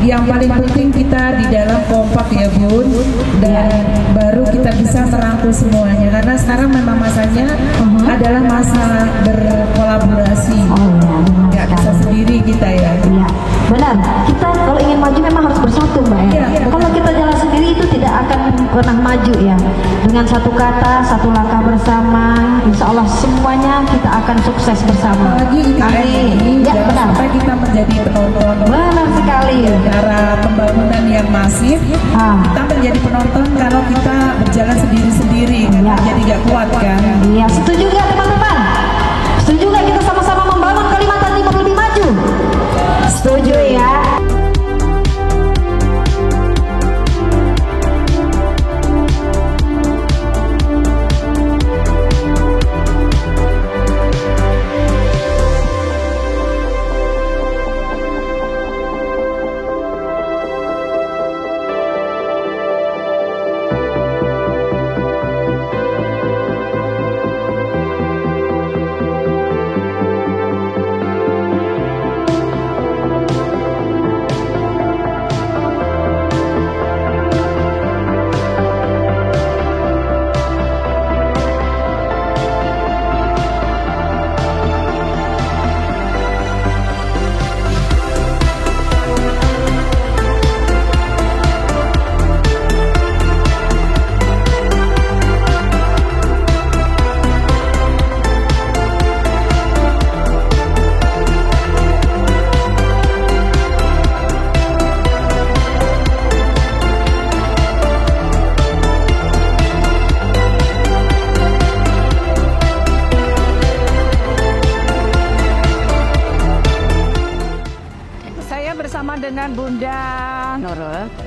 yang paling penting kita di dalam kompak ya Bun, dan baru kita bisa merangkul semuanya, karena sekarang memang masanya adalah masa berkolaborasi. Nggak bisa sendiri kita ya. Iya, benar. Kita kalau ingin maju memang harus bersatu, Mbak. Kalau kita jalan sendiri itu tidak akan pernah maju ya. Dengan satu kata, satu langkah bersama, insya Allah semuanya kita akan sukses bersama. Apalagi ini ya, benar. Sampai kita menjadi penonton. Benar sekali. Cara pembangunan yang masif, kita menjadi penonton kalau kita berjalan sendiri-sendiri, jadi gak kuat kan? Iya, setuju gak teman-teman? Setuju gak kita sama-sama membangun Kalimantan Timur lebih maju? Setuju ya? Dengan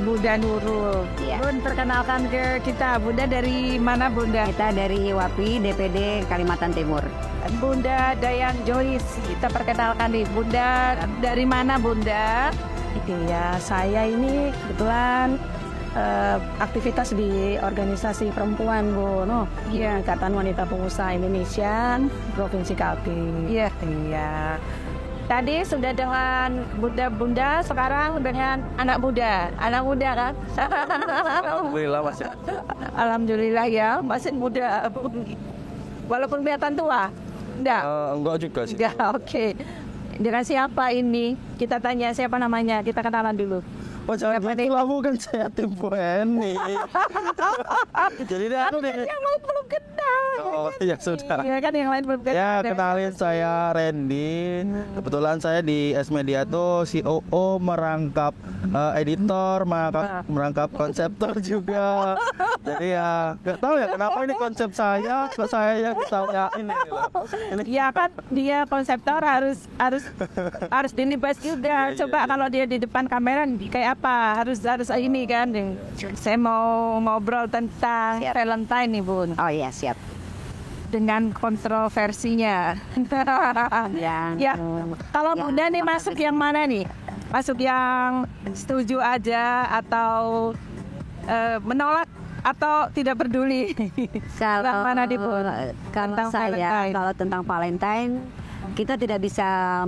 Bunda Nurul. Ya. Bun, perkenalkan ke kita, Bunda dari mana Bunda? Kita dari WAPI DPD Kalimantan Timur. Bunda Dayan Joyce, kita perkenalkan nih, Bunda dari mana Bunda? Ya, saya ini kebetulan aktivitas di organisasi perempuan Bu, Ikatan Wanita Pengusaha Indonesia Provinsi Kaltim. Iya. Tadi sudah dengan bunda-bunda, sekarang dengan anak muda kan? Alhamdulillah masih. Alhamdulillah ya, masih muda. Walaupun kelihatan tua, enggak juga sih. Enggak, oke. Dengan siapa ini? Kita tanya siapa namanya, kita kenalan dulu. Oh jangan kamu kan saya Tempo ini. Jadi aku nih. Yang lain belum kenal. Oh ya sudah. Ya kan yang lain belum kenal. Ya kenalin saya Randy. Kebetulan saya di S Media tuh COO, merangkap editor, merangkap konseptor juga. Jadi ya nggak tahu ya kenapa ini konsep saya, kok saya yang saya ini. Ya kan dia konseptor harus dinibas juga. Coba kalau dia di depan kamera kayak apa, harus ini kan. Saya mau ngobrol tentang Valentine nih Bun. Oh iya, siap. Dengan kontroversinya. Ya, kalau Bunda nih masuk yang mana nih? Masuk yang setuju aja atau menolak atau tidak peduli? Kalau mana di Bun? Kalau saya kalau tentang Valentine, kita tidak bisa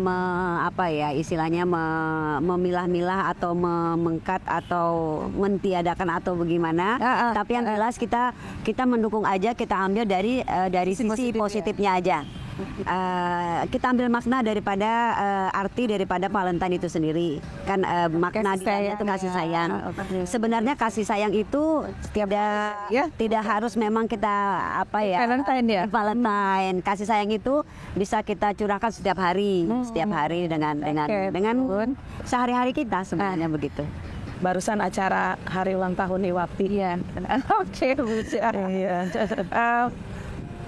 memilah-milah atau memengkat atau mentiadakan atau bagaimana. Tapi yang jelas kita mendukung aja, kita ambil dari sisi positifnya aja. Kita ambil makna daripada arti daripada Valentine itu sendiri kan, makna dia itu kasih sayang. Sebenarnya kasih sayang itu tidak harus memang kita Valentine. Kasih sayang itu bisa kita curahkan setiap hari dengan sehari-hari kita sebenarnya begitu. Barusan acara hari ulang tahun WAPI. Iya. Oke,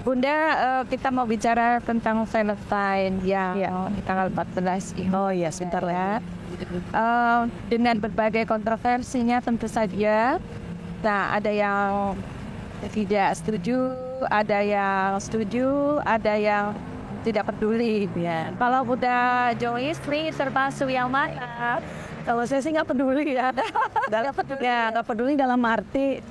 Bunda, kita mau bicara tentang Valentine yang tanggal 14 ini. Oh iya, sebentar ya. Dengan berbagai kontroversinya tentu saja. Nah, ada yang tidak setuju, ada yang setuju, ada yang tidak peduli. Ya. Kalau Bunda Joyce termasuk yang mana? Kalau saya sih nggak peduli ya. Nggak peduli dalam arti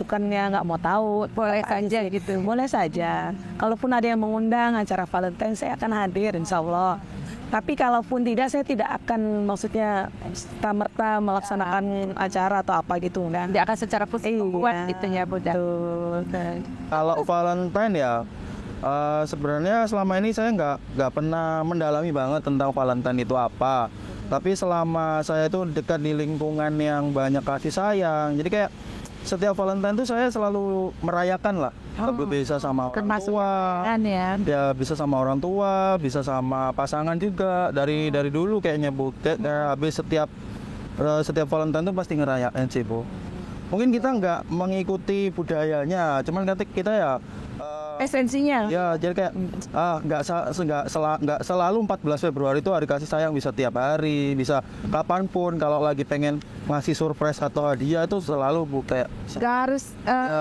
bukannya nggak mau tahu, boleh saja gitu, boleh saja. Kalaupun ada yang mengundang acara Valentine, saya akan hadir, insya Allah. Tapi kalaupun tidak, saya tidak akan maksudnya serta-merta melaksanakan acara atau apa gitu kan. Tidak akan secara khusus buat itu ya Bunda. Kalau Valentine ya, sebenarnya selama ini saya nggak pernah mendalami banget tentang Valentine itu apa. Tapi selama saya itu dekat di lingkungan yang banyak kasih sayang, jadi kayak setiap Valentine itu saya selalu merayakan lah. Bisa sama orang tua, ya bisa sama orang tua, bisa sama pasangan juga. Dari dulu kayaknya Bu, habis setiap Valentine itu pasti ngerayain sih Bu. Mungkin kita nggak mengikuti budayanya, cuman kita ya esensinya. Ya, jadi kayak nggak selalu 14 Februari itu hari kasih sayang, bisa tiap hari, bisa kapanpun. Kalau lagi pengen ngasih surprise atau hadiah itu selalu kayak nggak harus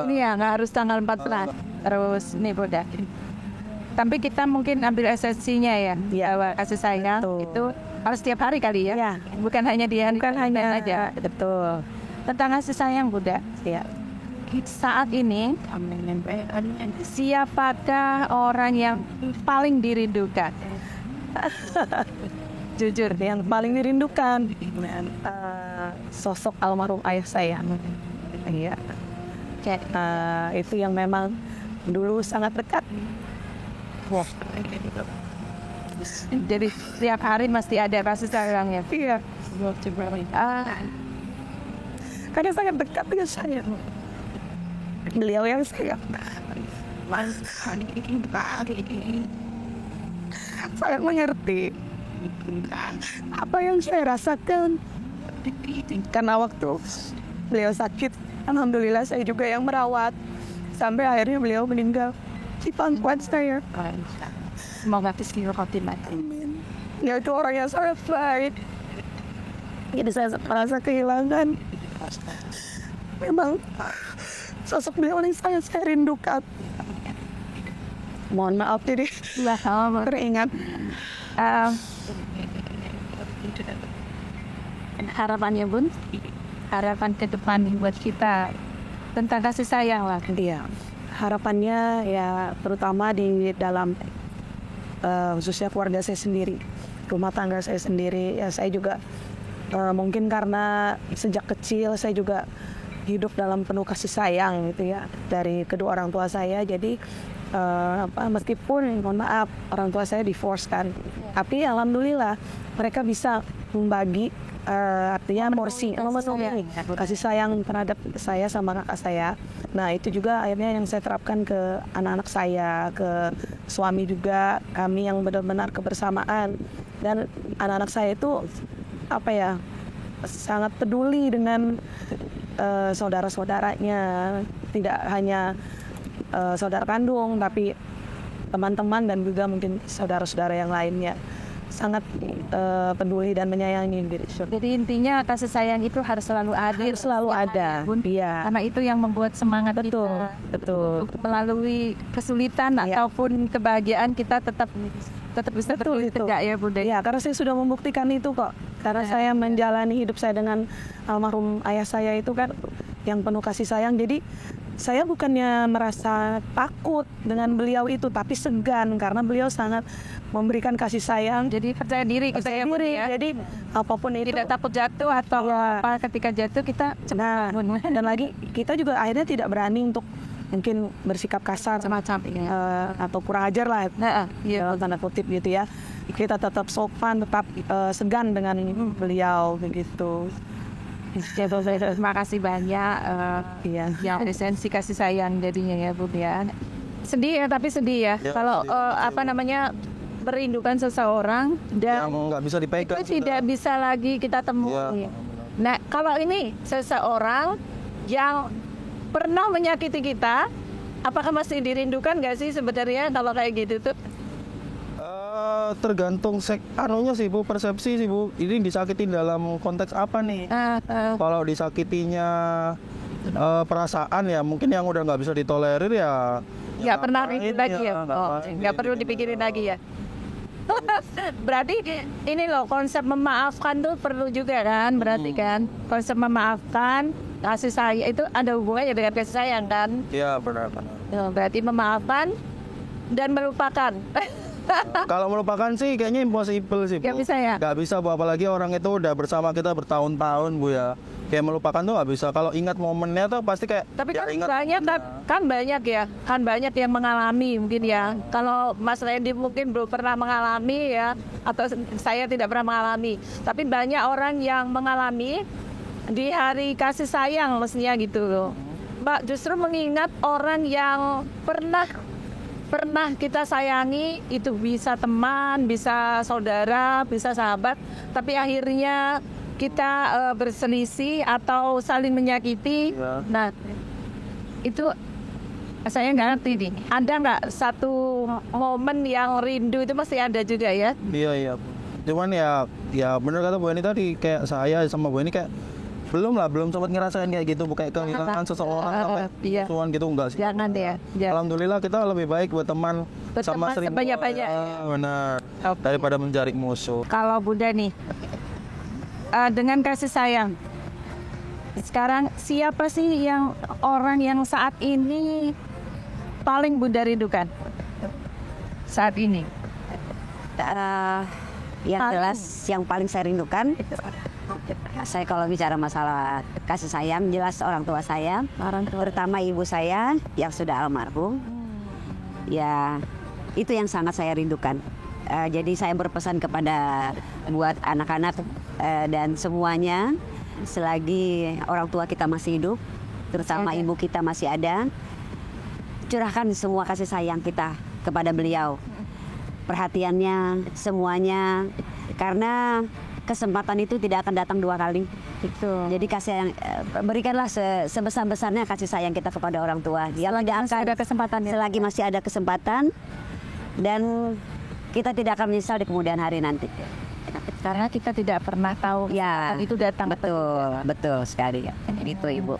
ini ya, nggak harus tanggal 14. Terus nih Bunda. Tapi kita mungkin ambil esensinya ya, bahwa kasih sayang itu harus tiap hari kali ya. Bukan hanya di hari aja. Betul. Tentang kasih sayang Bunda. Ya. Saat ini siapakah orang yang paling dirindukan? Jujur, yang paling dirindukan sosok almarhum ayah saya. Iya. Itu yang memang dulu sangat dekat. Jadi setiap hari mesti ada kasih sayangnya. Iya. Karena sangat dekat dengan saya. Beliau yang saya sangat mengerti apa yang saya rasakan. Karena waktu beliau sakit, alhamdulillah saya juga yang merawat sampai akhirnya beliau meninggal di pangkuan saya. Semoga husnul khotimah. Amin. Dia itu orang yang sangat baik. Jadi saya merasa kehilangan. Memang sosok beliau yang sangat saya rindukan. Mohon maaf jadi teringat. Harapannya Bun, harapan ke depan buat kita tentang kasih sayang lah. Iya. Harapannya ya terutama di dalam khususnya keluarga saya sendiri, rumah tangga saya sendiri. Ya saya juga mungkin karena sejak kecil saya juga hidup dalam penuh kasih sayang gitu ya dari kedua orang tua saya. Jadi meskipun mohon maaf orang tua saya divorce kan, tapi alhamdulillah mereka bisa membagi artinya porsi memenuhi kasih sayang terhadap saya sama kakak saya. Nah itu juga akhirnya yang saya terapkan ke anak-anak saya, ke suami juga, kami yang benar-benar kebersamaan. Dan anak-anak saya itu sangat peduli dengan saudara-saudaranya, tidak hanya saudara kandung, tapi teman-teman dan juga mungkin saudara-saudara yang lainnya. Sangat peduli dan menyayangi diri. Jadi intinya kasih sayang itu harus selalu ada. Harus selalu ada. Iya. Karena itu yang membuat semangat betul, kita. Betul. Melalui kesulitan ataupun kebahagiaan kita tetap bisa tegak ya Bunda. Ya, karena saya sudah membuktikan itu kok. Karena saya menjalani hidup saya dengan almarhum ayah saya itu kan yang penuh kasih sayang. Jadi saya bukannya merasa takut dengan beliau itu, tapi segan karena beliau sangat memberikan kasih sayang. Jadi percaya diri kita ya. Jadi apapun itu tidak takut jatuh atau apa ketika jatuh kita cepat. Dan lagi kita juga akhirnya tidak berani untuk mungkin bersikap kasar semacam atau kurang ajar lah, tanda kutip gitu ya. Kita tetap sopan, tetap segan dengan beliau begitu. Terima kasih banyak yang esensi kasih sayang jadinya ya Bu ya. Sedih ya, tapi sedih ya. Kalau merindukan seseorang dan yang nggak bisa dipegang itu tidak bisa lagi kita temui. Nah kalau ini seseorang yang pernah menyakiti kita, apakah masih dirindukan nggak sih sebenarnya kalau kayak gitu tuh? Tergantung anunya sih Bu, persepsi sih Bu. Ini disakitin dalam konteks apa nih? Kalau disakitinya perasaan ya mungkin yang udah nggak bisa ditolerir ya. Nggak pernah lagi ya. Nggak perlu dipikirin lagi ya. Berarti ini loh konsep memaafkan tuh perlu juga kan? Berarti kan konsep memaafkan, kasih sayang itu ada hubungannya dengan kasih sayang kan? Iya benar. Berarti memaafkan dan melupakan. Kalau melupakan sih kayaknya impossible sih, Bu. Nggak bisa ya? Nggak bisa, Bu. Apalagi orang itu udah bersama kita bertahun-tahun, Bu ya. Kayak melupakan tuh nggak bisa. Kalau ingat momennya tuh pasti kayak Tapi ya kan ingat. banyak yang mengalami mungkin ya. Kalau Mas Randy mungkin belum pernah mengalami ya, atau saya tidak pernah mengalami. Tapi banyak orang yang mengalami di hari kasih sayang mestinya gitu loh. Mbak justru mengingat orang yang pernah kita sayangi, itu bisa teman, bisa saudara, bisa sahabat, tapi akhirnya kita berselisih atau saling menyakiti. Ya. Nah, itu saya nggak ngerti nih. Ada nggak satu momen yang rindu itu pasti ada juga ya? Iya, Bu. Cuman ya bener kata Bu Eni tadi, kayak saya sama Bu Eni kayak belum sempat ngerasain kayak gitu, Bu, kayak kehilangan seseorang sampai iya. musuhan gitu, enggak sih. Jangan ya. Alhamdulillah kita lebih baik buat teman sama sering sebanyak-banyak. benar. Oke. Daripada mencari musuh. Kalau Bunda nih, dengan kasih sayang, sekarang siapa sih yang orang yang saat ini paling Bunda rindukan? Saat ini? Yang jelas yang paling saya rindukan, saya kalau bicara masalah kasih sayang, jelas orang tua saya, terutama ibu saya yang sudah almarhum. Ya, itu yang sangat saya rindukan. Jadi saya berpesan kepada buat anak-anak dan semuanya, selagi orang tua kita masih hidup, terutama ibu kita masih ada, curahkan semua kasih sayang kita kepada beliau, perhatiannya, semuanya, karena kesempatan itu tidak akan datang dua kali. Jadi kasih sayang, berikanlah sebesar-besarnya kasih sayang kita kepada orang tua. Selagi masih ada kesempatan, dan kita tidak akan menyesal di kemudian hari nanti. Karena kita tidak pernah tahu Ya, itu datang. betul sekali. Itu Ibu.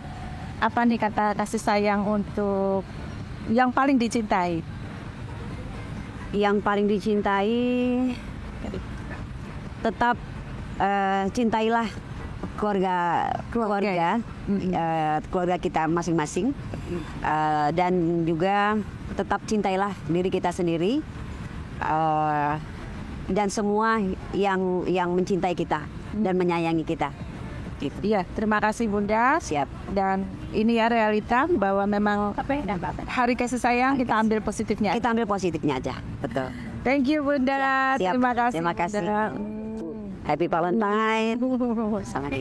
Apa nih kata kasih sayang untuk yang paling dicintai? Yang paling dicintai, tetap cintailah keluarga kita masing-masing, dan juga tetap cintailah diri kita sendiri, dan semua yang mencintai kita dan menyayangi kita. Iya, terima kasih Bunda. Siap. Dan ini ya realita bahwa memang hari kasih sayang kita ambil positifnya. Kita ambil positifnya aja, betul. Thank you Bunda. Siap. Terima kasih. Terima kasih. Bunda. Happy Valentine. Sangat